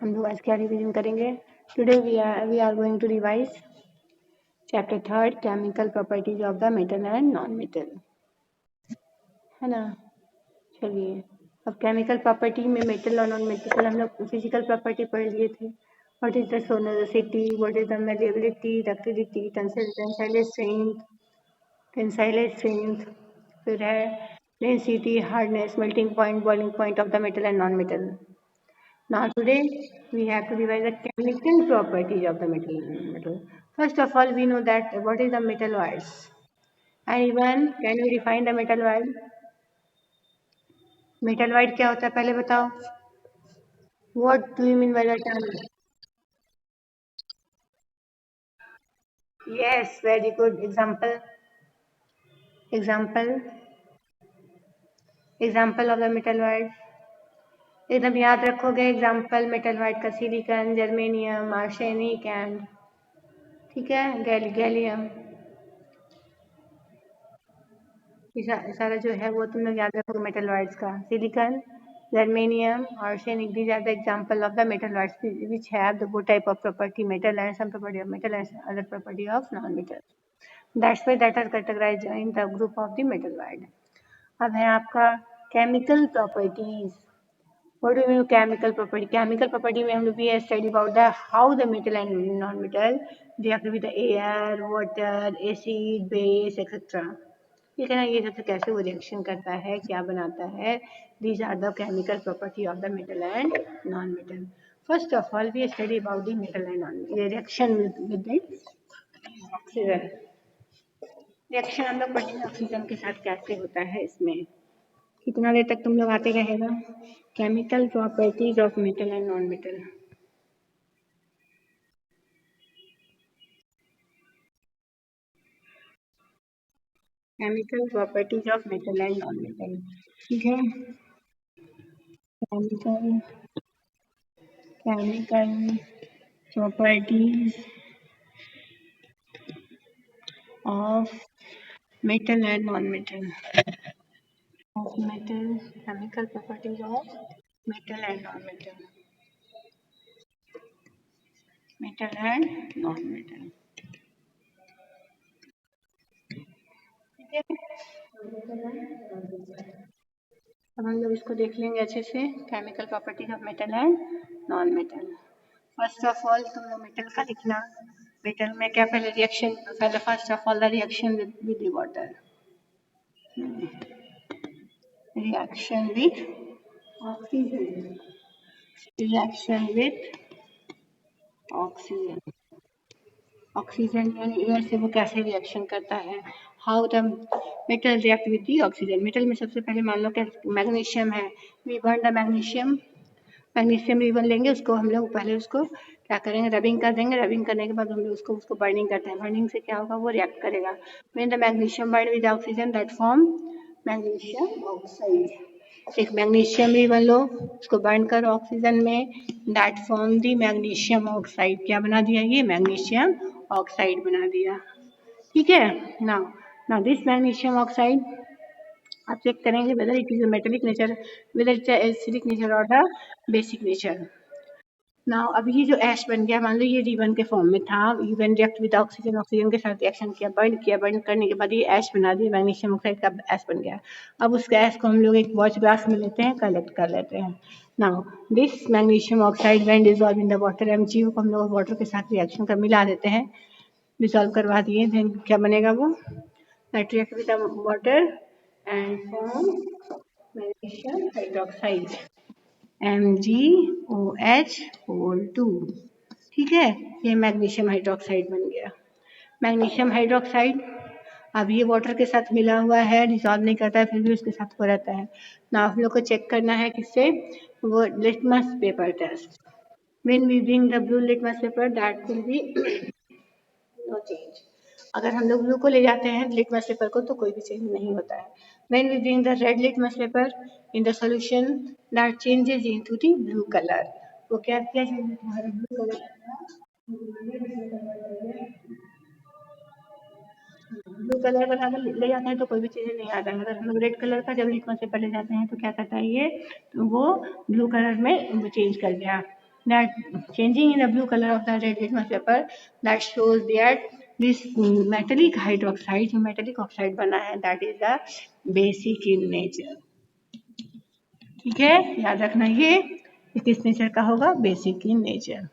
हम लोग आज क्या रिवीजन करेंगे? Today we are going to revise chapter 3 chemical properties of the metal and non metal, है ना। चलिए, अब केमिकल प्रॉपर्टी में मेटल और नॉन मेटल हम लोग फिजिकल प्रॉपर्टी पढ़ लिए थे। What is the sonority, what is the malleability, ductility, tensile strength, फिर है density, hardness, melting point, boiling point of the metal and non metal. Now today we have to revise the chemical properties of the metal. First of all, we know that what is the metalloids. Anyone, can you define the metalloid? Metalloid क्या होता है पहले बताओ. What do you mean by the term? Yes, very good. Example. Example. Example of the metalloid. एकदम याद रखोगे example मेटलवाइड का silicon, germanium, arsenic and ठीक है गैलियम. सारा जो है वो तुम लोग याद रखोगे मेटलॉइड्स का. Silicon, germanium, arsenic, these are the example of the metalloids which have the both type of property metal and some property of metal and other property of non-metal. That's why that are categorized in the group of the metalloid. अब है आपका chemical properties. What do you mean chemical property? Chemical property में हम लोग भी study about the how the metal and non-metal react with the air, water, acid, base, etc. ठीक है ना. ये सबसे कैसे वो रिएक्शन करता है, क्या बनाता है. These are the chemical property of the metal and non metal. First of all we study about the metal and non reaction with the oxygen. Reaction हम लोग पढ़ेंगे ऑक्सीजन के साथ कैसे होता है इसमें. कितना देर तक तुम लोग आते रहेगा. Chemical properties of metal and non metal. Chemical properties of metal and non metal. ठीक है. Chemical properties of metal and non-metal. Of metal, chemical properties of metal and non-metal. Metal and non-metal. ठीक है. अब हम लोग इसको देख लेंगे अच्छे से. Chemical properties of metal and non metal. First of all तुम लोग मेटल का लिखना. मेटल में क्या पहले रिएक्शन, पहले first of all the reaction with the water. reaction with oxygen. Reaction with oxygen. Oxygen यानी एयर से वो कैसे रिएक्शन करता है. How the metal react with the oxygen. Metal में सबसे पहले मान लो कि मैग्नीशियम है. We burn the magnesium. Magnesium ribbon लेंगे, उसको हम लोग पहले उसको क्या करेंगे, रबिंग कर देंगे. रबिंग करने के बाद हम लोग उसको बर्निंग करते हैं. बर्निंग से क्या होगा, वो रिएक्ट करेगा. When the magnesium burn with oxygen that form magnesium oxide. एक मैग्नीशियम रिबन लो, उसको बर्न करो ऑक्सीजन में, that form the magnesium oxide. क्या बना दिया, ये मैग्नीशियम ऑक्साइड बना दिया. ठीक है. नाउ दिस मैग्नीशियम ऑक्साइड आप चेक करेंगे whether it is metallic nature, whether it is acidic nature और द बेसिक नेचर. नाउ अब ये जो ऐश बन गया, मान लो ये रिबन के फॉर्म में था. Ribbon react with oxygen, oxygen के साथ रिएक्शन किया, बर्न करने के बाद ये ऐश बना दिया, मैग्नीशियम ऑक्साइड का ऐश बन गया. अब उस ऐश को हम लोग एक वॉच ग्लास में लेते हैं, कलेक्ट कर लेते हैं. Now this magnesium oxide when dissolve in the water, MgO को हम लोग वाटर के साथ रिएक्शन कर मिला देते हैं, डिसॉल्व करवा दिए. देन क्या बनेगा, वो that react with the water and form magnesium hydroxide, MgOH2. ठीक है. ये मैग्नीशियम हाइड्रोक्साइड बन गया. मैग्नीशियम हाइड्रोक्साइड अब ये वाटर के साथ मिला हुआ है, डिसॉल्व नहीं करता है, फिर भी उसके साथ हो रहता है. ना आप लोग को चेक करना है किससे, वो litmus paper test. When we bring the blue litmus paper that will be no change. अगर हम लोग ब्लू को ले जाते हैं लिटमस पेपर को तो कोई भी चेंज नहीं होता है. When we bring the red litmus paper in the solution, that changes into the blue color. तो क्या किया जाए, हमारा ब्लू कलर ब्लू कलर पर अगर ले जाते हैं तो कोई भी चीज़ नहीं आता है. अगर हम लोग रेड कलर का जब लिटमस पेपर ले जाते हैं तो क्या करता है ये, तो वो ब्लू कलर में चेंज कर गया. that changing in the blue color of the red litmus paper that shows that this metallic hydroxide जो metallic oxide बना है that is the basic in nature. ठीक है, याद रखना ये किस नेचर का होगा, बेसिक इन नेचर.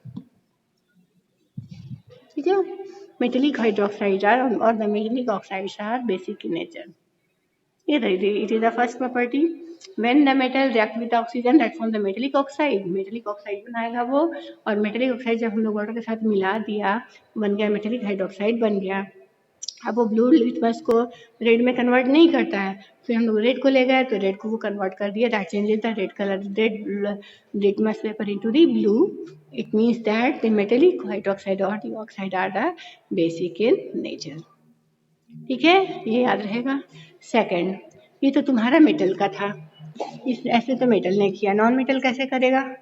ठीक है, metallic hydroxides are or the metallic oxides are basic in nature. It is the first property. When the metal react with the oxygen that form the metallic oxide. metallic oxide बनाएगा वो, और metallic oxide जब हम लोग water के साथ मिला दिया बन गया metallic hydroxide बन गया. अब वो ब्लू लिटमस को रेड में कन्वर्ट नहीं करता है, फिर हम लोग रेड को ले गए तो रेड को वो कन्वर्ट कर दिया. That changes the red colour red litmus paper into the blue. It means that the metallic hydroxide और the oxide are the basic in nature. ठीक है, ये याद रहेगा. सेकंड, ये तो तुम्हारा मेटल का था, इस ऐसे तो मेटल ने किया. नॉन मेटल कैसे करेगा,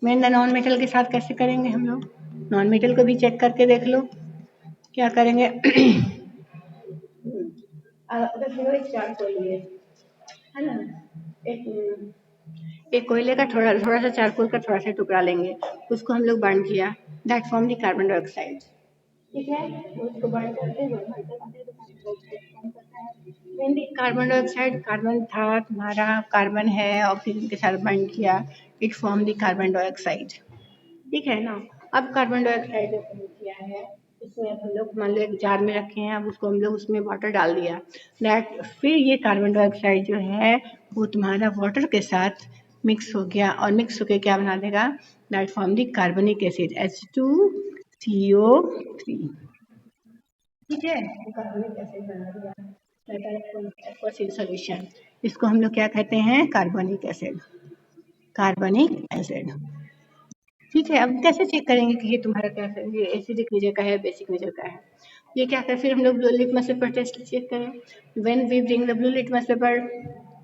मेन द नॉन मेटल के साथ कैसे करेंगे हम लोग. नॉन मेटल को भी चेक करके देख लो क्या करेंगे. अगर चलो एक चार कोयले है ना, एक कोयले का थोड़ा थोड़ा सा चारकोल का थोड़ा सा टुकड़ा लेंगे, उसको हम लोग बर्न किया, that form the carbon dioxide. ठीक है, उसको बर्न करते हैं कार्बन डाइऑक्साइड. कार्बन था तुम्हारा, कार्बन है, ऑक्सीजन के साथ बर्न किया, it form the carbon dioxide. ठीक है ना. अब कार्बन डाइऑक्साइड बर्न किया है, इसमें हम लोग मान लो एक जार में रखे हैं, अब उसको हम लोग उसमें वाटर डाल दिया. दैट फिर ये कार्बन डाइऑक्साइड जो है वो तुम्हारा वाटर के साथ मिक्स हो गया, और मिक्स होकर क्या बना देगा, दैट फॉर्म द कार्बनिक एसिड H2CO3. ठीक है, कार्बनिक एसिड बना दिया सॉल्यूशन. इसको हम लोग क्या कहते हैं, कार्बनिक एसिड. कार्बनिक एसिड. ठीक है, अब कैसे चेक करेंगे कि ये तुम्हारा क्या है, ये एसिडिक नेचर का है, बेसिक नेचर का है. ये क्या करें, फिर हम लोग blue litmus paper test check करें. When we bring the blue litmus paper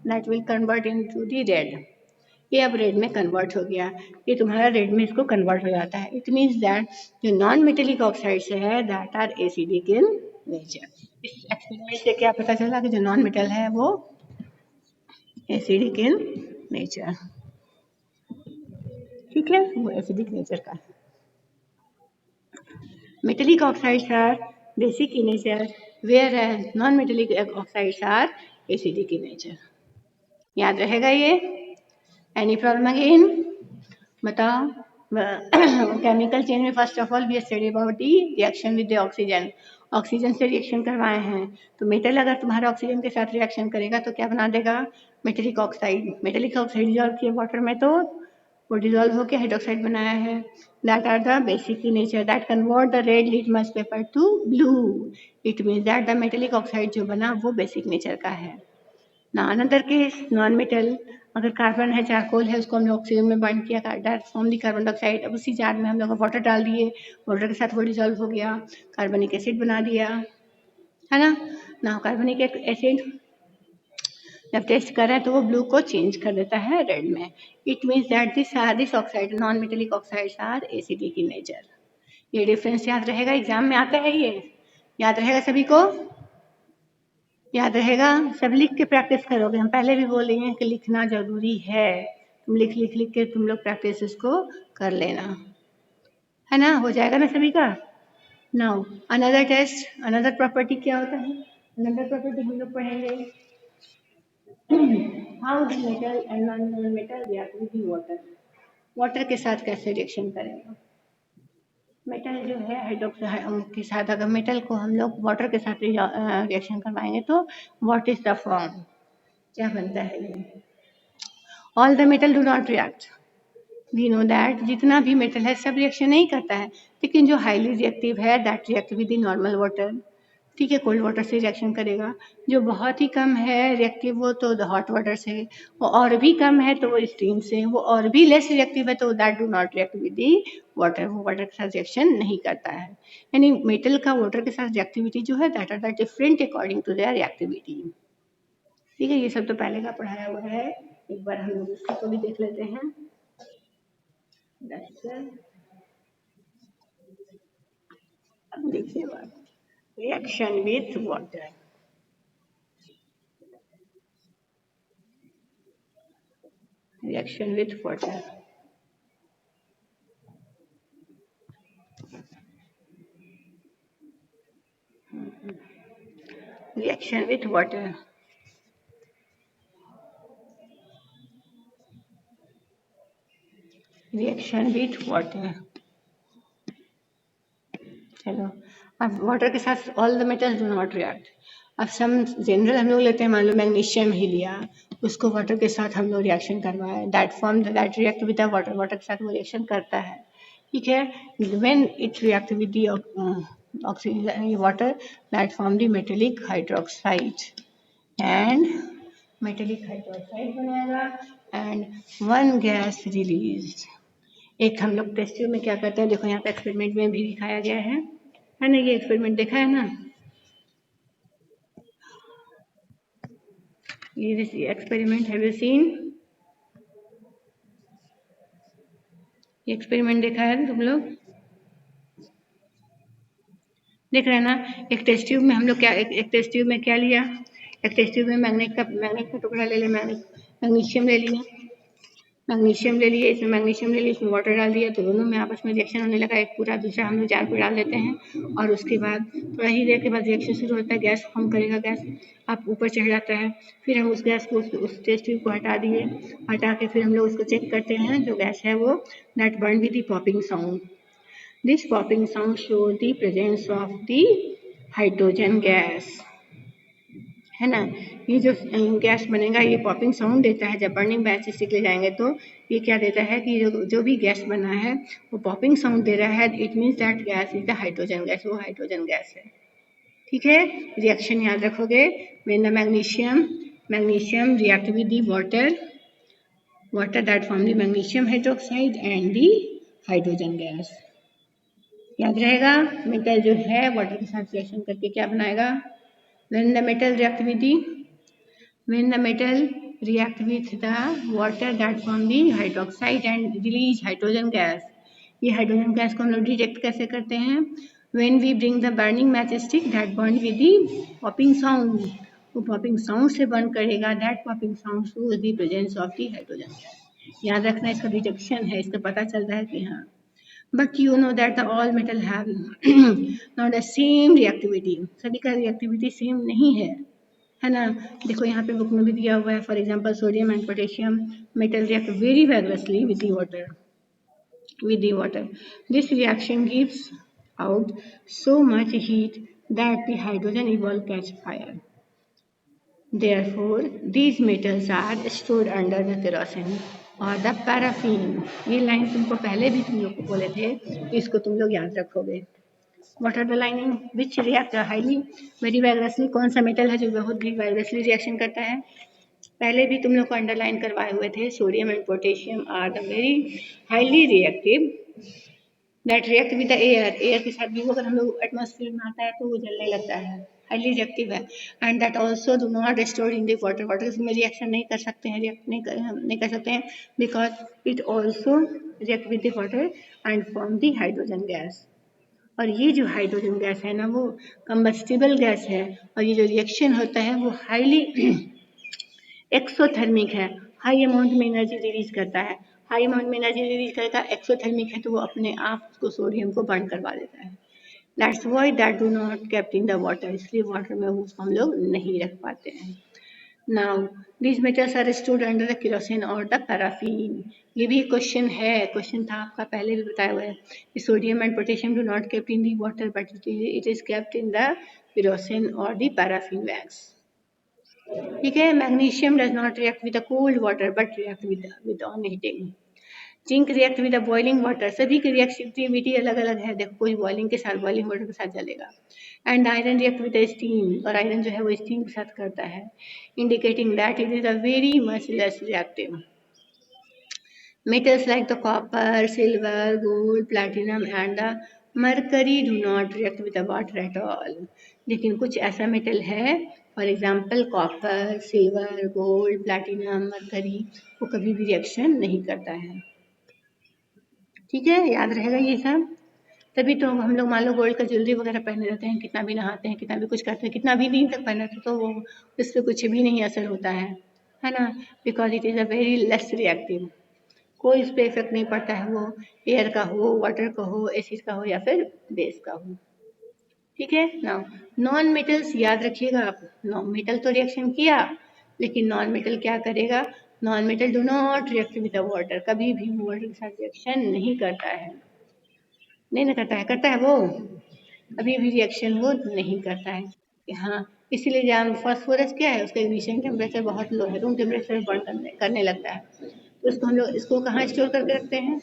that will convert into the red. ये अब रेड में कन्वर्ट हो गया, ये तुम्हारा रेड में इसको कन्वर्ट हो जाता है. इट मीन्स दैट जो नॉन मेटेलिक ऑक्साइड्स है that are acidic in nature. इस एक्सपेरिमेंट से क्या पता चला कि जो नॉन मेटल है वो एसिडिक इन नेचर. ठीक है, वो एसिडिक नेचर का है. Metallic oxides are basic in nature, whereas non-metallic oxides are acidic in nature. याद रहेगा ये. एनी प्रॉब्लम अगेन, बताओ. केमिकल चेन में first of all we study about the reaction with the oxygen. Oxygen से reaction करवाए हैं, तो metal अगर तुम्हारा ऑक्सीजन के साथ रिएक्शन करेगा तो क्या बना देगा, metallic oxide. Metallic oxide dissolve किया वाटर में तो वो डिजॉल्व होकर हाइड्रोक्साइड बनाया है. That are the basic in nature that convert the red litmus paper to blue. It means that the metallic oxide जो बना वो बेसिक नेचर का है. ना अनदर केस नॉन मेटल, अगर कार्बन है, चारकोल है, उसको हमने ऑक्सीजन में बाइंड किया, that form the carbon dioxide. अब उसी जार में हम लोग वाटर डाल दिए, वाटर के साथ वो डिजॉल्व हो गया, कार्बनिक एसिड बना दिया, है ना. ना कार्बनिक एसिड जब टेस्ट करें तो वो ब्लू को चेंज कर देता है रेड में. It means that this oxide non metallic oxides are acidic in nature. ये डिफरेंस याद रहेगा, एग्जाम में आता है ये. याद रहेगा सभी को, याद रहेगा. सब लिख के प्रैक्टिस करोगे, हम पहले भी बोले हैं कि लिखना जरूरी है. तुम लिख लिख लिख के तुम लोग प्रैक्टिस इसको कर लेना, है ना. हो जाएगा ना सभी का. Now another test, another property क्या होता है, अनदर प्रॉपर्टी हम लोग पढ़ेंगे. How the metal and non metal react with water. Water के साथ कैसे रिएक्शन करेंगे. मेटल जो है हाइड्रोक्साइड के साथ, अगर मेटल को हम लोग वाटर के साथ रिएक्शन करवाएंगे तो व्हाट इज द फॉर्म, क्या बनता है ये. All the metal do not react. We know that जितना भी मेटल है सब रिएक्शन नहीं करता है, लेकिन जो हाईली रिएक्टिव है that react with the normal water. ठीक है, कोल्ड वाटर से रिएक्शन करेगा. जो बहुत ही कम है रिएक्टिव वो तो हॉट वाटर से, वो और भी कम है तो वो स्टीम से, वो और भी लेस रिएक्टिव है तो that do not react with the water, वो वाटर के साथ रिएक्शन नहीं करता है. यानी मेटल का वाटर के साथ रिएक्टिविटी जो है that are the different according to their reactivity. ठीक है, ये सब तो पहले का पढ़ाया हुआ है, एक बार हम लोग इसको तो भी देख लेते हैं. अब देखिए बात, reaction with water. Reaction with water. reaction with water. Reaction with water. चलो, अब वाटर के साथ all the metals do not react. अब सम जनरल हम लोग लेते हैं, मान लो मैग्नीशियम ही लिया, उसको वाटर के साथ हम लोग रिएक्शन करवाए, that react with the water, water के साथ वो रिएक्शन करता है, ठीक है. When it react with the oxygen water, that form the metallic hydroxide, and metallic hydroxide बनाएगा एंड वन गैस रिलीज. एक हम लोग टेस्ट ट्यूब में क्या करते हैं, देखो यहाँ पे एक्सपेरिमेंट में भी दिखाया गया है ना, ये एक्सपेरिमेंट देखा है ना, ये एक्सपेरिमेंट हैव यू सीन, ये एक्सपेरिमेंट देखा है तुम लोग, देख रहे हैं ना. एक टेस्ट ट्यूब में हम लोग क्या, एक टेस्ट ट्यूब में क्या लिया, एक टेस्ट ट्यूब में मैग्नेट का टुकड़ा ले लिया, मैग्नीशियम ले लिया, मैग्नीशियम ले लिए, इसमें मैग्नीशियम ले लिए, इसमें वाटर डाल दिया, तो दोनों में आपस में रिएक्शन होने लगा, एक पूरा दूसरा हम लोग जार पे डाल देते हैं, और उसके बाद थोड़ा ही देर के बाद रिएक्शन शुरू होता है, गैस फॉर्म करेगा, गैस आप ऊपर चढ़ जाता है, फिर हम उस गैस को उस टेस्ट ट्यूब को हटा दिए, हटा के फिर हम लोग उसको चेक करते हैं, जो गैस है वो that burn with the popping sound. This popping sound show the presence of the hydrogen gas, है ना. ये जो गैस बनेगा ये पॉपिंग साउंड देता है, जब बर्निंग बैच स्टिक ले जाएंगे तो ये क्या देता है कि जो भी गैस बना है वो पॉपिंग साउंड दे रहा है, it means that gas is the hydrogen gas, वो हाइड्रोजन गैस है, ठीक है. रिएक्शन याद रखोगे, when the magnesium react with the water that form the magnesium hydroxide and the hydrogen gas. याद रहेगा, मेटल जो है वाटर के साथ रिएक्शन करके क्या बनाएगा, when the metal react with the water that form the hydroxide and release hydrogen gas. ये हाइड्रोजन गैस को हम लोग डिटेक्ट कैसे करते हैं, when we bring the burning matchstick that burn with the popping sound, वो पॉपिंग साउंड से burn करेगा, that popping sound shows the presence of the hydrogen gas. याद रखना, इसका डिटेक्शन है, इसका पता चलता है कि हाँ. But you know that the all metal have not the same reactivity, सभी का reactivity सेम नहीं है ना. देखो यहाँ पे बुक में भी दिया हुआ है, for example sodium and potassium metal react very vigorously with the water. This reaction gives out so much heat that the hydrogen evolve catch fire. Therefore, these metals are stored under the kerosene or the paraffin. ये line तुमको पहले भी तुम लोग को बोले थे, इसको तुम लोग याद रखोगे. What are the lining which react highly very vigorously? कौन सा मेटल है जो बहुत भी वाइब्रेसली रिएक्शन करता है, पहले भी तुम लोग को अंडरलाइन करवाए हुए थे, sodium and potassium are the very highly reactive that react with the air. Air के साथ भी अगर हम लोग एटमॉस्फेयर में आता है तो वो जलने लगता है, हाईली रिएक्टिव है. And that also do not store in the water, water में रिएक्शन नहीं कर सकते हैं, रिएक्ट नहीं कर सकते हैं, because it also react with the water and form the hydrogen gas. और ये जो हाइड्रोजन गैस है ना वो कंबस्टिबल गैस है, और ये जो रिएक्शन होता है वो हाईली एक्सोथर्मिक है, हाई अमाउंट में एनर्जी रिलीज करता है, हाई अमाउंट में एनर्जी रिलीज करता है, एक्सोथर्मिक है तो वो अपने आप को सोडियम को बर्न करवा देता है. That's why that do not kept in the water, इसलिए वाटर में उसको हम लोग नहीं रख पाते हैं. Now these metals are stored under the kerosene or the paraffin. ये भी क्वेश्चन है, क्वेश्चन था आपका पहले भी बताया हुआ है. Sodium and potassium do not kept in the water but it is kept in the kerosene or the paraffin wax. ठीक है. Magnesium does not react with the cold water but react with on heating. Zinc react with the boiling water, सभी की reactivity अलग अलग है, देखो कोई boiling के साथ बॉइलिंग वाटर के साथ जलेगा. And iron react with the steam, और आयरन जो है वो स्टीम के साथ करता है, indicating that it is a very much less reactive. Metals like the copper, silver, gold, platinum and the mercury do not react with the water at all. लेकिन कुछ ऐसा मेटल है, for example copper, silver, gold, platinum, mercury, वो कभी भी reaction नहीं करता है. ठीक है, याद रहेगा ये सब. तभी तो हम लोग मान लो गोल्ड का ज्वेलरी वगैरह पहने रहते हैं, कितना भी नहाते हैं, कितना भी कुछ करते हैं, कितना भी दिन तक पहने रहते तो वो उस पर कुछ भी नहीं असर होता है ना, because it is a very less reactive. कोई इस पर इफेक्ट नहीं पड़ता है, वो एयर का हो, वाटर का हो, एसिड का हो या फिर बेस का हो. ठीक है ना। नॉन मेटल्स याद रखिएगा आप, नॉन मेटल तो रिएक्शन किया, लेकिन नॉन मेटल क्या करेगा, non metal do not react with the water, कभी भी वाटर के साथ रिएक्शन नहीं करता है, नहीं ना करता है, करता है वो, अभी भी रिएक्शन वो नहीं करता है। हाँ, इसीलिए जब फास्फोरस क्या है, उसका इग्निशन टेम्परेचर बहुत लो है, रूम टेम्परेचर बर्न करने लगता है, तो इसको हम लोग इसको कहाँ स्टोर करके रखते हैं,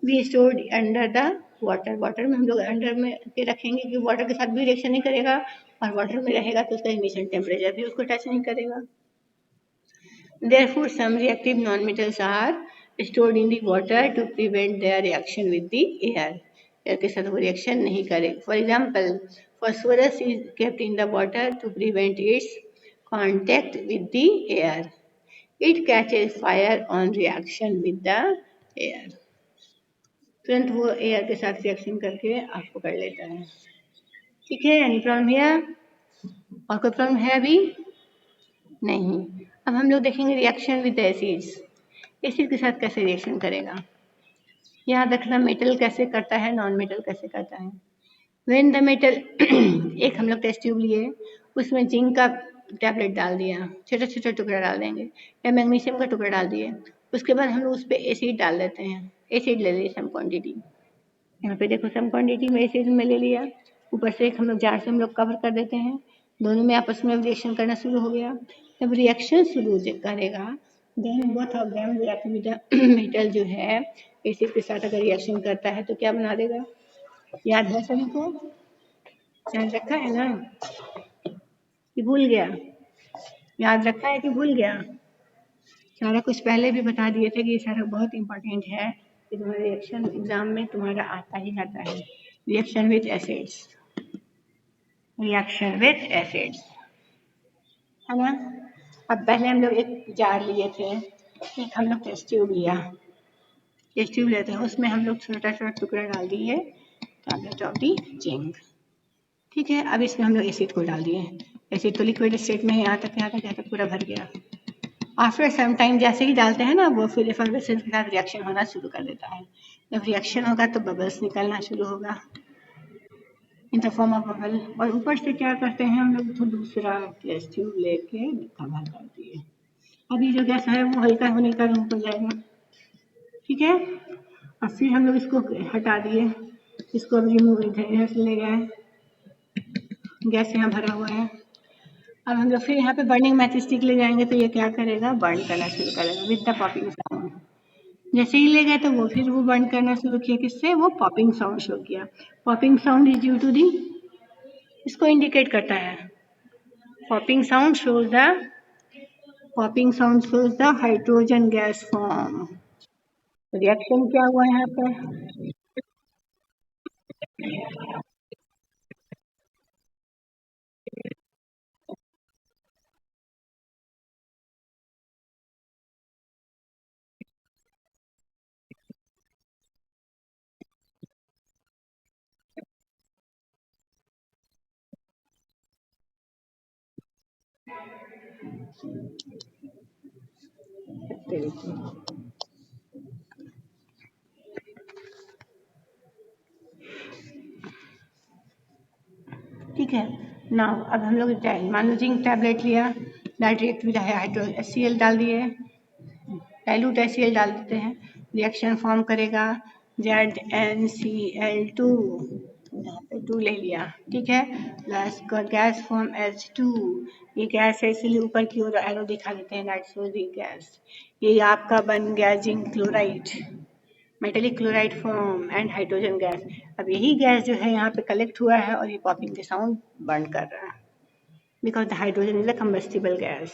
we stored under the water, water में हम लोग अंडर में के रखेंगे कि वाटर के साथ भी रिएक्शन नहीं करेगा, और वाटर में रहेगा तो उसका इग्निशन टेम्परेचर भी उसको टच नहीं करेगा। Therefore, some reactive nonmetals are stored in the water to prevent their reaction with the air. Air के साथ वो reaction नहीं करे. For example, phosphorus is kept in the water to prevent its contact with the air. It catches fire on reaction with the air. तुरंत वो air के साथ reaction करके आग पकड़ लेता है। ठीक है, एनी प्रॉब्लम है? और कोई प्रॉब्लम है अभी? नहीं। अब हम लोग देखेंगे रिएक्शन विद एसिड्स, एसिड के साथ कैसे रिएक्शन करेगा। याद रखना मेटल कैसे करता है, नॉन मेटल कैसे करता है। व्हेन द मेटल एक हम लोग टेस्ट ट्यूब लिए, उसमें जिंक का टैबलेट डाल दिया, छोटा छोटा टुकड़ा डाल देंगे, या मैग्नीशियम का टुकड़ा डाल दिए, उसके बाद हम लोग उस पर एसिड डाल देते हैं, एसिड ले लिए सम क्वान्टिटी, यहाँ पे देखो सम क्वान्टिटी में एसिड में ले लिया, ऊपर से एक हम लोग जार से हम लोग कवर कर देते हैं, दोनों में आपस में रिएक्शन करना शुरू हो गया। जब रिएक्शन शुरू करेगा, then both of them react with the metal जो है एसिड के साथ अगर रिएक्शन करता है तो क्या बना देगा, याद है सभी को, याद रखा है ना कि भूल गया, याद रखा है कि भूल गया, सारा कुछ पहले भी बता दिए थे कि ये सारा बहुत इंपॉर्टेंट है कि तुम्हारे रिएक्शन एग्जाम में तुम्हारा आता ही आता है। Reaction with acids, reaction with acids, है ना। अब पहले हम लोग एक जार लिए थे, एक हम लोग टेस्ट ट्यूब लिया, टेस्ट ट्यूब लेते हैं, उसमें हम लोग छोटा छोटा टुकड़ा डाल दिए टैबलेट ऑफ दी जिंक। ठीक है, अब इसमें हम लोग एसिड को डाल दिए, एसिड तो लिक्विड स्टेट में यहाँ तक पूरा भर गया। आफ्टर सम टाइम जैसे ही डालते हैं ना, वो फिर एफर्वेसेंस के साथ रिएक्शन होना शुरू कर देता है, जब रिएक्शन होगा तो बबल्स निकलना शुरू होगा इन द फॉर्म ऑफ बबल, और ऊपर से क्या करते हैं हम लोग तो दूसरा टेस्ट ट्यूब लेके कवर कर दिए, अभी जो गैस है वो हल्का होने का रूप हो जाएगा। ठीक है, और फिर हम लोग इसको हटा दिए, इसको अब रिमूव इधर से ले गए, गैस यहाँ भरा हुआ है। अब हम लोग फिर यहाँ पे बर्निंग मैच स्टिक ले जाएंगे तो ये क्या करेगा, बर्न करना शुरू करेगा विद द पॉपिंग साउंड। जैसे ही ले गए तो वो फिर वो बर्न करना शुरू किया, किससे, वो पॉपिंग साउंड शो किया। Popping sound is due to the, इसको इंडिकेट करता है, popping sound shows the, popping sound shows the hydrogen gas form. Reaction क्या हुआ यहाँ पे, ठीक है ना। अब हम लोग मान लो जिंक टैबलेट लिया, डाइट्रेट विद हाइड्रो HCl डाल दिए, डाइल्यूट HCl डाल देते हैं, रिएक्शन फॉर्म करेगा ZnCl2, यहाँ पे 2 ले लिया, ठीक है, प्लस गैस फॉर्म H2, ये गैस है इसलिए ऊपर की ओर एरो दिखा देते हैं, दैट शोज द गैस, ये आपका बन गया zinc chloride, metallic chloride form and hydrogen gas. अब यही गैस जो है यहाँ पे कलेक्ट हुआ है और ये पॉपिंग के साउंड बर्न कर रहा है, because the hydrogen is a combustible gas.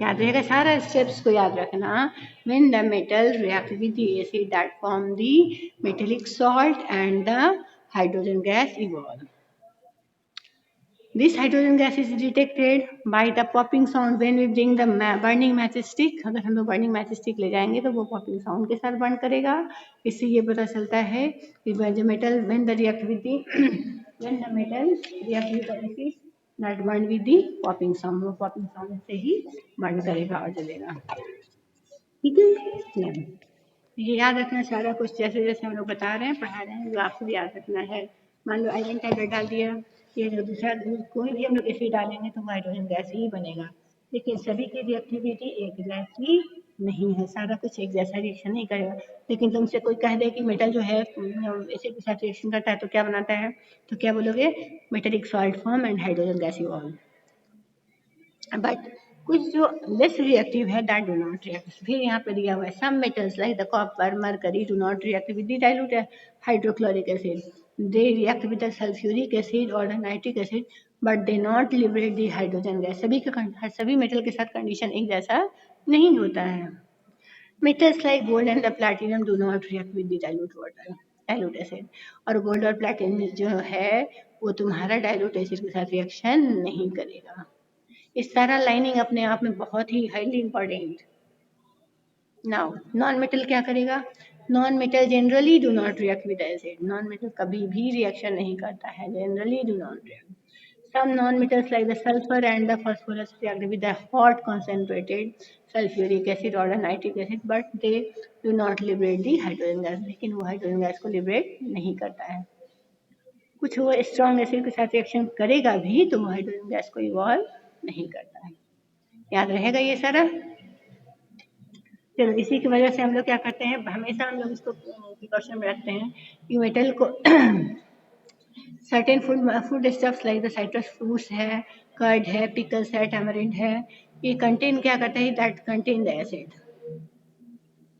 याद रहेगा सारा स्टेप्स को याद रखना, when the metal react with the acid that form the metallic salt and the hydrogen gas evolve. This hydrogen gas is detected by the popping sound when we bring the burning matchstick। अगर हम लोग burning matchstick ले जाएंगे तो वो popping sound के साथ burn करेगा, इससे ये पता चलता है कि the metal when the react with the when the metal react with the acid that burn with the popping sound, वो popping sound से ही burn करेगा और जलेगा। ठीक है, ये याद रखना सारा कुछ, जैसे जैसे हम लोग बता रहे हैं पढ़ा रहे हैं, जो आपको याद रखना है। मान लो आयरन टैबलेट डाल दिया, ये जो दूसरा कोई भी हम लोग एसिड डालेंगे तो हाइड्रोजन गैस ही बनेगा। लेकिन सभी की रिएक्टिविटी एक जैसी नहीं है, सारा कुछ एक जैसा रिएक्शन नहीं करेगा। लेकिन तुमसे कोई कह दे कि मेटल जो है एसिड के साथ रिएक्शन करता है तो क्या बनाता है, तो क्या बोलोगे, metallic salt form and hydrogen gas evolve. But कुछ जो लेस रिएक्टिव है दैट डू नॉट रिएक्ट। फिर यहाँ पे दिया हुआ है some metals like the copper mercury do not react with the dilute hydrochloric acid, they react with the sulphuric acid और the nitric acid but they not liberate the hydrogen gas. सभी metal के साथ condition एक जैसा नहीं होता है। Metals like gold and the platinum do not react with the dilute water, dilute acid. और गोल्ड और प्लैटिनम जो है वो तुम्हारा डाइल्यूट एसिड के साथ रिएक्शन नहीं करेगा। इस सारा लाइनिंग अपने आप में बहुत ही highly important. Now non metal क्या करेगा, non metal generally do not react with acid, non metal कभी भी रिएक्शन नहीं करता है, generally do not react. Some non-metals like the sulfur and the phosphorus react with the hot concentrated sulfuric acid or the nitric acid, but they do not liberate the hydrogen gas. लेकिन वो hydrogen gas को liberate नहीं करता है। कुछ वो strong acid के साथ रिएक्शन करेगा भी तो वो हाइड्रोजन गैस को इवॉल्व नहीं करता है। याद रहेगा ये सारा। चलो इसी की वजह से हम लोग क्या करते हैं, हमेशा हम लोग इसको प्रिकॉशन में रखते हैं कि मेटल को certain food stuffs like the citrus fruits है, कर्ड है, पिकल्स है, टैमरिंड है, ये कंटेन क्या करता है, that contain the acid,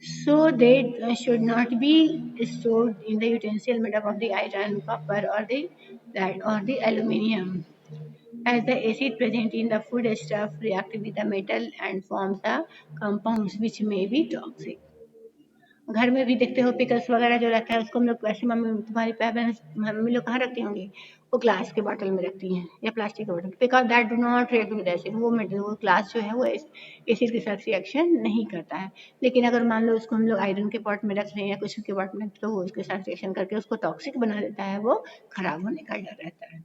so they should not be stored in the utensil made up of the iron, copper or the aluminium, as the acid present in the food stuff react with the metal and forms the compounds which may be toxic. घर में भी देखते हो pickles वगैरह जो रहता है उसको हम लोग वैसे मम्मी तुम्हारी मम्मी लोग कहाँ रखती होंगी, वो ग्लास के बॉटल में रखती हैं या प्लास्टिक के bottle, because that do not react with acid. वो ग्लास जो है वो एसिड के साथ रिएक्शन नहीं करता है। लेकिन अगर मान लो उसको हम लोग आयरन के पॉट में रख रहे हैं या कुछ के पॉट में, तो वो उसके साथ रिएक्शन करके उसको टॉक्सिक बना देता है, वो खराब होने का डर रहता है।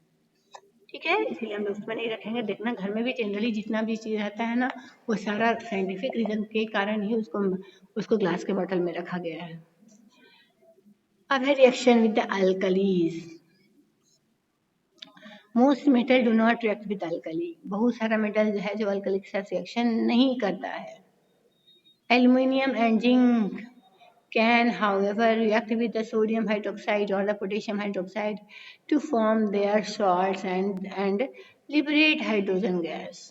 ठीक है, इसीलिए हम लोग उसमें नहीं रखेंगे। देखना घर में भी जनरली जितना भी चीज़ रहता है ना, वो सारा साइंटिफिक रीजन के कारण ही उसको ग्लास के बॉटल में रखा गया है। अब है reaction with the alkalis. Most metal do not react with alkali, बहुत सारा मेटल जो है जो अल्कली के साथ रिएक्शन नहीं करता है। Aluminium and zinc can however react with the sodium hydroxide or the potassium hydroxide to form their salts and liberate hydrogen gas.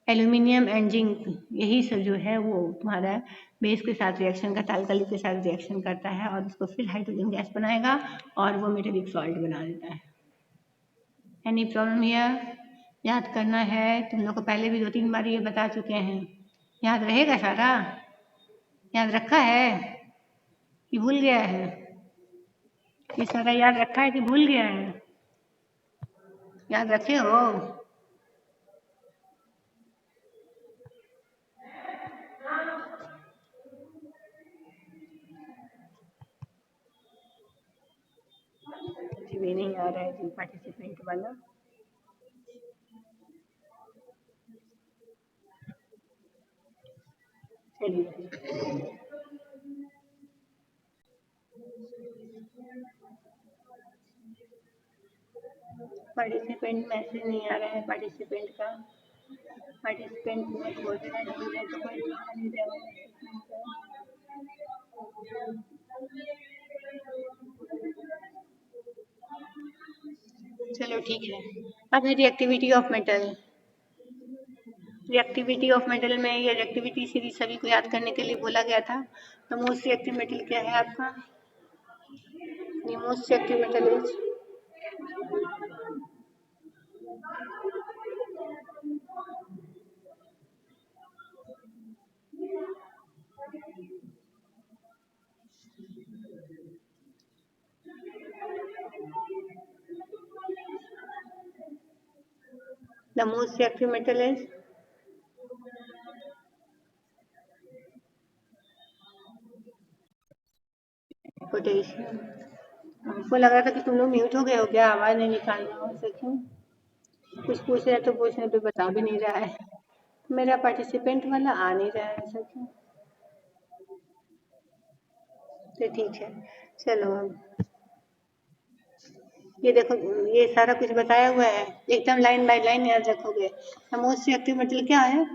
Aluminium and zinc यही सब जो है वो तुम्हारा बेस के साथ रिएक्शन करता है, अल्कली के साथ रिएक्शन करता है और उसको फिर हाइड्रोजन गैस बनाएगा और वो मेटेलिक सॉल्ट बना देता है। Any problem here? याद करना है, तुम लोग को पहले भी 2-3 बार ये बता चुके हैं। याद रहेगा सारा? याद रखा है कि भूल गया है? ये सारा याद रखा है कि भूल गया है? याद रखे हो? भी नहीं आ रहा है जी पार्टिसिपेंट वाला। चलिए पार्टिसिपेंट मैसेज नहीं आ रहा है पार्टिसिपेंट का। पार्टिसिपेंट बोल रहे हैं तो कोई ध्यान नहीं दे रहा है। चलो ठीक है। अब है reactivity of metal. Reactivity of metal में ये रिएक्टिविटी सीरीज सभी को याद करने के लिए बोला गया था। तो मोस्ट रिएक्टिव मेटल क्या है आपका? The most reactive metal is the most reactive metal is potassium. हमको लग रहा था कि तुम लोग म्यूट हो गए हो क्या, आवाज नहीं निकाल रहे हो, ऐसा क्यों? कुछ पूछ रहे तो पूछने पे बता भी नहीं रहा है। मेरा पार्टिसिपेंट वाला आ नहीं रहा है, ऐसा क्यों? तो ठीक है, चलो अब ये देखो, ये सारा कुछ बताया हुआ है, एकदम लाइन बाय लाइन याद रखोगे। मोस्ट रिएक्टिव मेटल क्या है?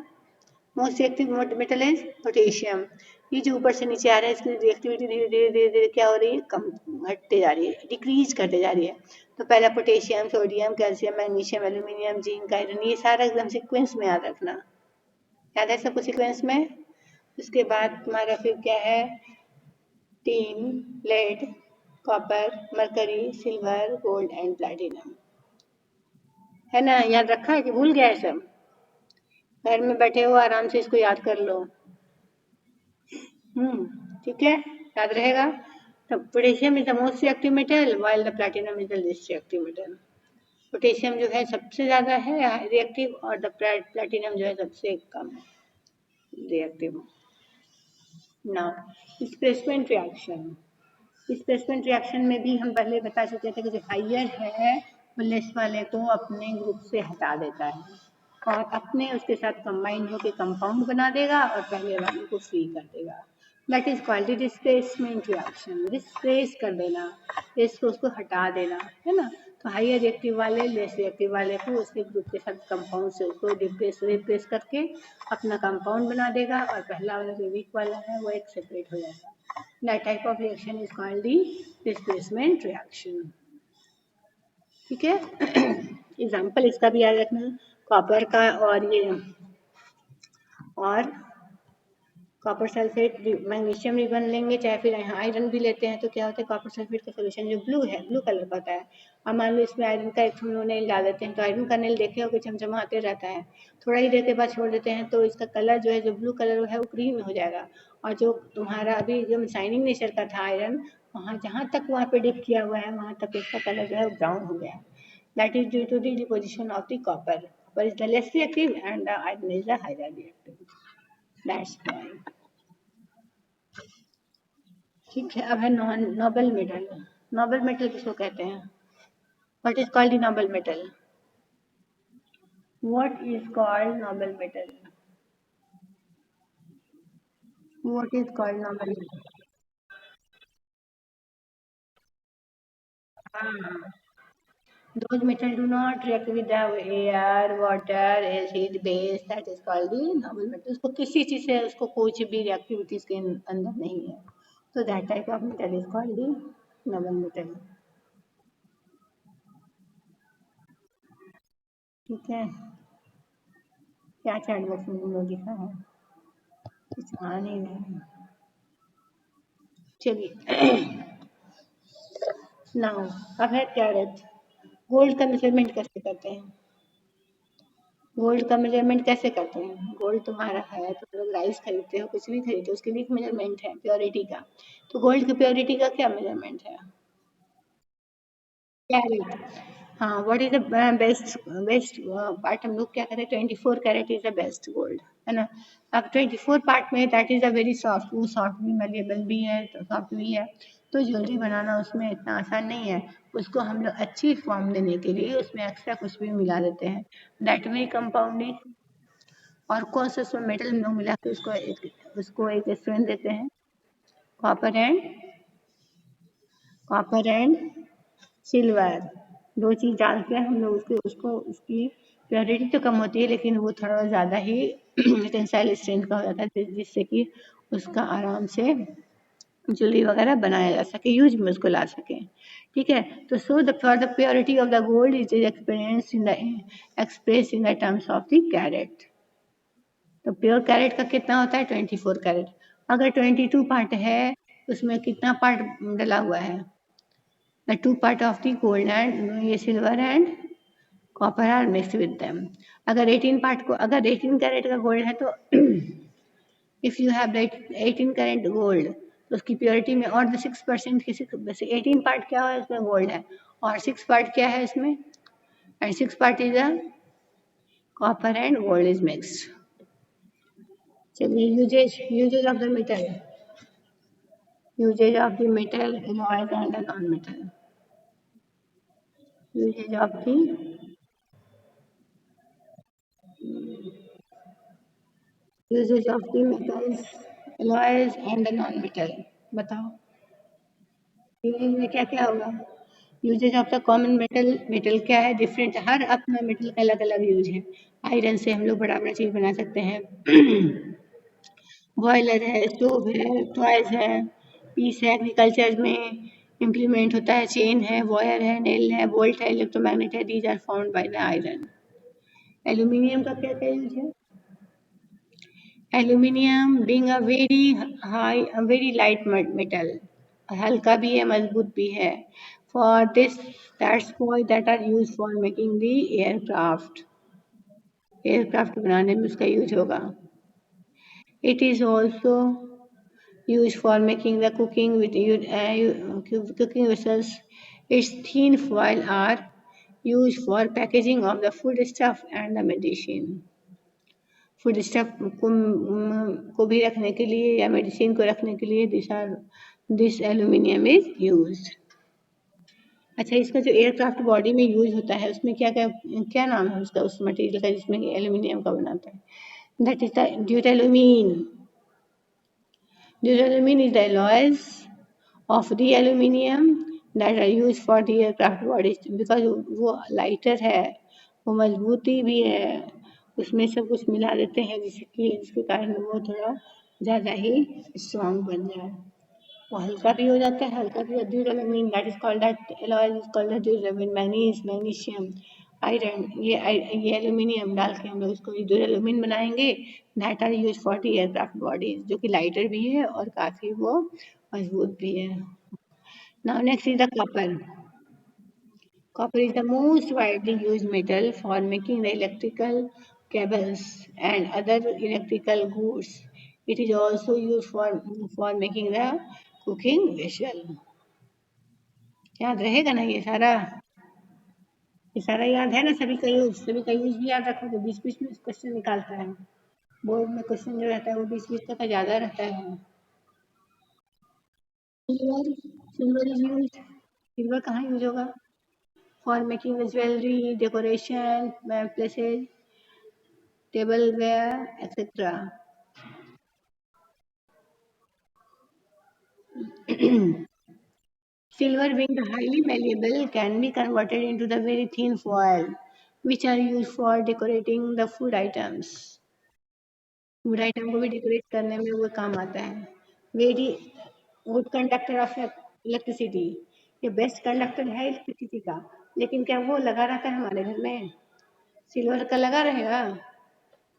Most reactive metal is potassium. ये जो ऊपर से नीचे आ रहा है, इसकी रिएक्टिविटी धीरे धीरे धीरे धीरे क्या हो रही है? कम, घटते जा रही है, डिक्रीज करते जा रही है। तो पहला potassium, sodium, calcium, magnesium, aluminium, zinc, iron, ये सारा एकदम सीक्वेंस में याद रखना। याद है सबको सीक्वेंस में? उसके बाद तुम्हारा फिर क्या है? Tin, lead, copper, mercury, silver, gold and platinum. है ना? याद रखा है कि भूल गया है सब? घर में बैठे हो आराम से इसको याद कर लो। ठीक है, याद रहेगा। तो potassium is the most reactive metal while the platinum is the least reactive metal. Potassium जो है सबसे ज्यादा है रिएक्टिव, और द प्लैटिनम जो है सबसे कम reactive. Now displacement reaction. Displacement reaction में भी हम पहले बता चुके थे कि जो हाइयर है वो लेस वाले को अपने ग्रुप से हटा देता है और अपने उसके साथ कंबाइन होकर कंपाउंड बना देगा और पहले वाले को फ्री कर देगा। That is called displacement reaction. Displace कर देना, इसको उसको हटा देना, है ना? तो हाइयर रिएक्टिव वाले लेस रिएक्टिव वाले को उसके ग्रुप के साथ कंपाउंड से उसको रिप्लेस करके अपना कंपाउंड बना देगा और पहला वाला जो वीक वाला है वो एक सेपरेट हो जाएगा। That type of reaction is called the displacement reaction. ठीक है? एग्जाम्पल इसका भी याद रखना, कॉपर का और ये, और कॉपर सल्फेट मैग्नीशियम रिबन लेंगे, चाहे फिर यहाँ आयरन भी लेते हैं, तो क्या होता है? कॉपर सल्फेट का सोल्यूशन जो ब्लू है, ब्लू कलर का होता है। अब मान लो इसमें आयरन का एक हम लोग नेल डाल देते हैं, तो आयरन का नेल देखे हो कि चमचमाते रहता है, थोड़ा ही देर के बाद छोड़ देते हैं तो इसका कलर जो है, जो ब्लू कलर है वो ग्रीन हो जाएगा। और जो तुम्हारा अभी जो शाइनिंग नेचर का था आयरन, वहाँ जहाँ तक वहाँ पे डिप किया हुआ है वहाँ तक इसका कलर जो है ब्राउन हो गया। That is due to the deposition of the copper. Copper is the less reactive and the iron is the higher reactive. That's why. ठीक है, अब है नोबल मेटल। नोबल मेटल किसको कहते हैं? What is called the Nobel metal? What is called Nobel metal? What is called Nobel metal? Those metal do not react with the air, water, acid, base. That is called the noble metal. उसको किसी चीज से उसको कुछ भी reactivity इसके अंदर नहीं है, तो that type of metal is called the noble metal. ठीक है, क्या चैट बॉक्स में तुमने लिखा है? कुछ आ नहीं रहा है। चलिए, नाउ अब है कैरेट। गोल्ड का मेजरमेंट कैसे करते हैं? गोल्ड का मेजरमेंट कैसे करते हैं? गोल्ड तुम्हारा है तो लोग राइस खरीदते हो, कुछ भी खरीदते हो, उसके लिए एक मेजरमेंट है प्योरिटी का। तो गोल्ड की प्योरिटी का क्या मेजरमेंट है? कैरेट। हाँ, what is the best best part? हम लोग क्या कहते हैं? 24 carat is the best gold, है ना? अब 24 पार्ट में that is a very soft, वो सॉफ्ट भी मलेबल भी है, तो सॉफ्ट भी है, तो ज्वेलरी बनाना उसमें इतना आसान नहीं है। उसको हम लोग अच्छी फॉर्म देने के लिए उसमें एक्स्ट्रा कुछ भी मिला देते हैं, दैट वे कंपाउंडिंग। और कौन सा उसमें मेटल हम लोग मिला के उसको एक स्ट्रेंथ देते हैं? Copper and copper and silver, दो चीज डाल के हम लोग उसको उसकी प्योरिटी तो कम होती है लेकिन वो थोड़ा ज़्यादा ही टेंसाइल स्ट्रेंथ का हो जाता है, जिससे कि उसका आराम से ज्वेलरी वगैरह बनाया जा सके, यूज में उसको ला सके। ठीक है, तो so the for the purity of the gold is express in the terms of the carat. तो प्योर कैरेट का कितना होता है? 24 कैरेट। अगर 22 पार्ट है, उसमें कितना पार्ट डला हुआ है? The 2 part of the gold and ये silver and copper are mix with them. अगर 18 पार्ट को, अगर 18 कैरेट का गोल्ड है तो if you have 18 carat gold, तो उसकी प्योरिटी में और 6% की 18 पार्ट क्या है इसमें? गोल्ड है, और 6 पार्ट क्या है इसमें? And 6 part is a copper and gold is mixed. चलिए, uses of the metal. Usage of the metal, alloys and the non-metal. Usage of the usage of the metals, alloys and the non-metal. बताओ, usage में क्या क्या होगा? Usages of the common metal, metal क्या है, different, हर अपना metal का अलग अलग यूज है। आयरन से हम लोग बड़ा बड़ा चीज बना सकते हैं। बॉयलर है, स्टोव है, टॉयज है, पीस है, एग्रीकल्चर में इम्प्लीमेंट होता है, चेन है, वायर है, नेल है, बोल्ट है, इलेक्ट्रोमैग्नेट है, these are found by the iron. Aluminium का क्या क्या यूज है? Aluminium being a very light metal, हल्का भी है, मजबूत भी है। For this that's why that are use for making the aircraft, aircraft बनाने में उसका यूज होगा। It is also used for making the cooking with cooking vessels. Its thin foil are used for packaging of the food stuff and the medicine. Food stuff को भी रखने के लिए या मेडिसिन को रखने के लिए दिस एल्यूमिनियम इज यूज्ड। अच्छा, इसका जो एयरक्राफ्ट बॉडी में यूज होता है उसमें क्या क्या क्या नाम है उसका, उस मटेरियल का जिसमें एल्यूमिनियम का बनाता है? That is the duralumin. Duralumin is the alloys of the aluminium that are used for the aircraft bodies, because वो लाइटर है, वो मजबूती भी है, उसमें सब कुछ मिला देते हैं जिसके कारण वो थोड़ा ज़्यादा ही स्ट्रांग बन जाए। वो हल्का भी हो जाता है, हल्का भी duralumin, that is called that alloy is called duralumin. Manganese, magnesium, iron, ये एल्यूमिनियम डाल के हम लोग इसको ड्यूरेलुमीन बनाएंगे। That are use for the aircraft bodies, जो कि लाइटर भी है और काफ़ी वो मजबूत भी है। Now next is the copper. Copper is the most widely used metal for making the electrical cables and other electrical goods. It is also used for making the cooking vessel. याद रहेगा ना ये सारा याद है ना, सभी का यूज भी याद रखोगे, बीच बीच में क्वेश्चन निकालता है बोर्ड में, क्वेश्चन जो रहता है वो बीच बीच का ज्यादा रहता है। Silver, silver is use, silver कहाँ यूज होगा? For making the jewelry, decoration, places, tableware, etc. Silver, being highly malleable, can be converted into the very thin foil, which are used for decorating the food items. Food item को भी decorate करने में वो काम आता है। Very good conductor of electricity, ये best conductor है इलेक्ट्रिसिटी का, लेकिन क्या वो लगा रहता है हमारे घर में? सिल्वर का लगा रहेगा?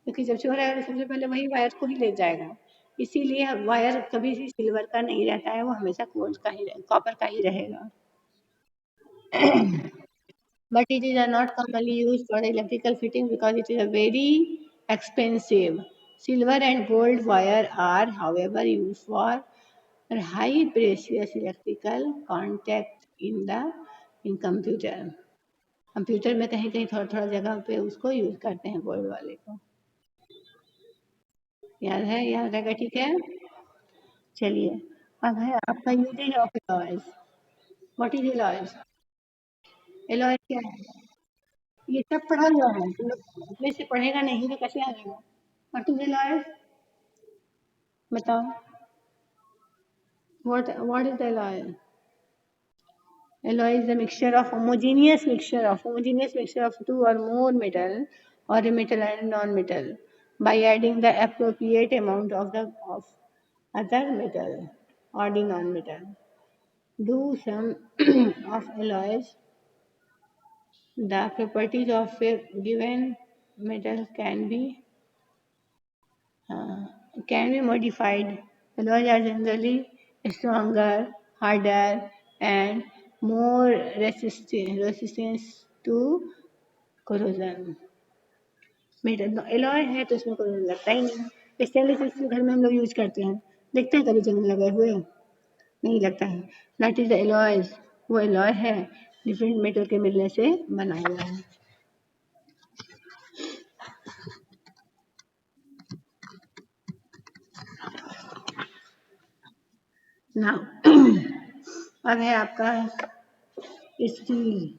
क्योंकि जब चोर आएगा तो सबसे पहले वही वायर को ही ले जाएगा, इसीलिए वायर कभी भी सिल्वर का नहीं रहता है, वो हमेशा गोल्ड का ही कॉपर का ही रहेगा। But it is not commonly used for electrical fitting because it is a very expensive. Silver and gold wire are, however, used for high precious electrical contact in computer. Computer में कहीं कहीं थोड़ा थोड़ा जगह पे उसको यूज करते हैं गोल्ड वाले को। याद है, याद रहेगा, ठीक है। चलिए, अब है आपका usages of alloys. What is alloys? Alloy क्या है? ये सब पढ़ा हुआ है, तुम लोग अपने से पढ़ेगा नहीं तो कैसे आ जाएगा? What is alloy? बताओ, what is alloy? Alloy is the homogeneous mixture of two or more metal or a metal and non-metal by adding the appropriate amount of other metal or the non-metal. Do some of alloys, the properties of a given metal uh, can be modified. Alloys are generally stronger, harder, and more resistant to corrosion. Metal alloy है तो इसमें कोई लगता ही नहीं। Stainless steel घर में हम लोग यूज करते हैं, देखते हैं कभी जंग लगे हुए? नहीं लगता है। दैट इज द एलॉयज, वो एलॉय है, डिफरेंट मेटल के मिलने से बना हुआ है। नाउ अब है आपका स्टील।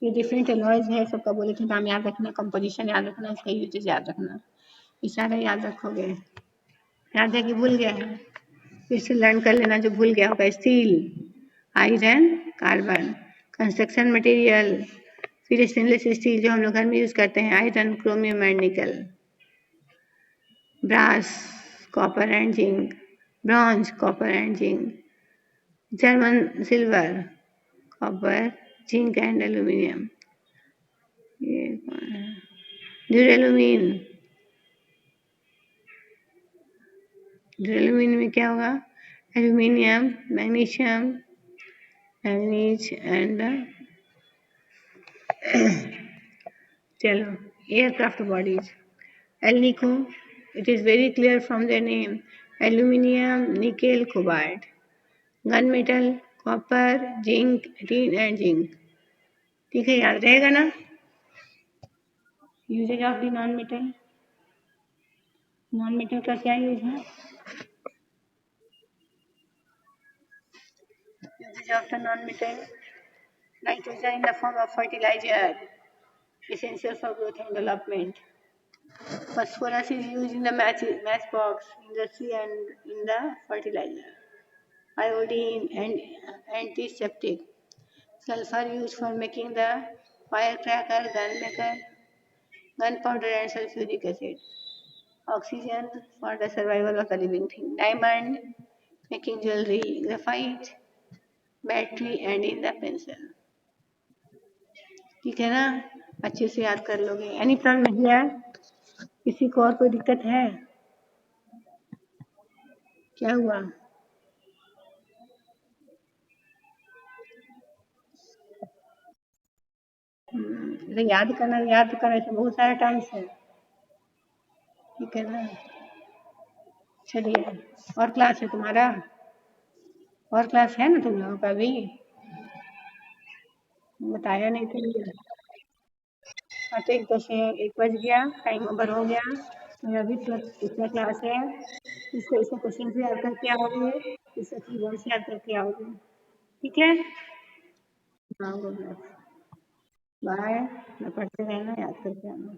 ये डिफरेंट एलॉयज है, सबका बोले थे नाम याद रखना, कंपोजिशन याद रखना, इसका यूजेज याद रखना, इशारा याद रखोगे। याद है कि भूल गया है? फिर से लर्न कर लेना जो भूल गया होगा। Steel, iron, carbon. Construction material, फिर स्टेनलेस स्टील जो हम लोग घर में यूज करते हैं, iron, chromium and nickel. Brass, copper and zinc. Bronze, copper and zinc. German silver, copper, zinc and aluminium. ये ड्यूरेलुमीन, ड्यूरेलुमीन में क्या होगा? एल्यूमिनियम, मैग्नीशियम, मैंगनीज एंड चलो, aircraft bodies. Alnico, it is very clear from their name. Aluminium, nickel, cobalt. Gunmetal, copper, zinc, tin and zinc. ठीक है, याद रहेगा ना? Uses of the non metal, non metal का क्या यूज है? Uses of the non metal, nitrogen in the form of fertiliser, essential for growth and development. Phosphorus is used in the matchbox industry and in the fertilizer. Iodine and antiseptic. Sulfur used for making the firecracker, gun maker, gunpowder and sulfuric acid. Oxygen for the survival of the living thing. Diamond, making jewelry. Graphite, battery and in the pencil. ठीक है ना? अच्छे से याद कर लोगे। Any problem है? किसी को और कोई दिक्कत है? क्या हुआ? याद करना ऐसे बहुत सारा टाइम्स है। ठीक है ना? चलिए, और क्लास है तुम्हारा? और क्लास है ना तुम लोगों का भी? बताया नहीं तो। हाँ तो 1 बज गया, टाइम ओवर हो गया। मेरा अभी दूसरा क्लास है, इसको क्वेश्चन से याद करके आओगे, इसको कीवर्ड से याद करके आओगे। ठीक है? हाँ, गुड नाइट, बाय। पढ़ते रहना, याद करके आना।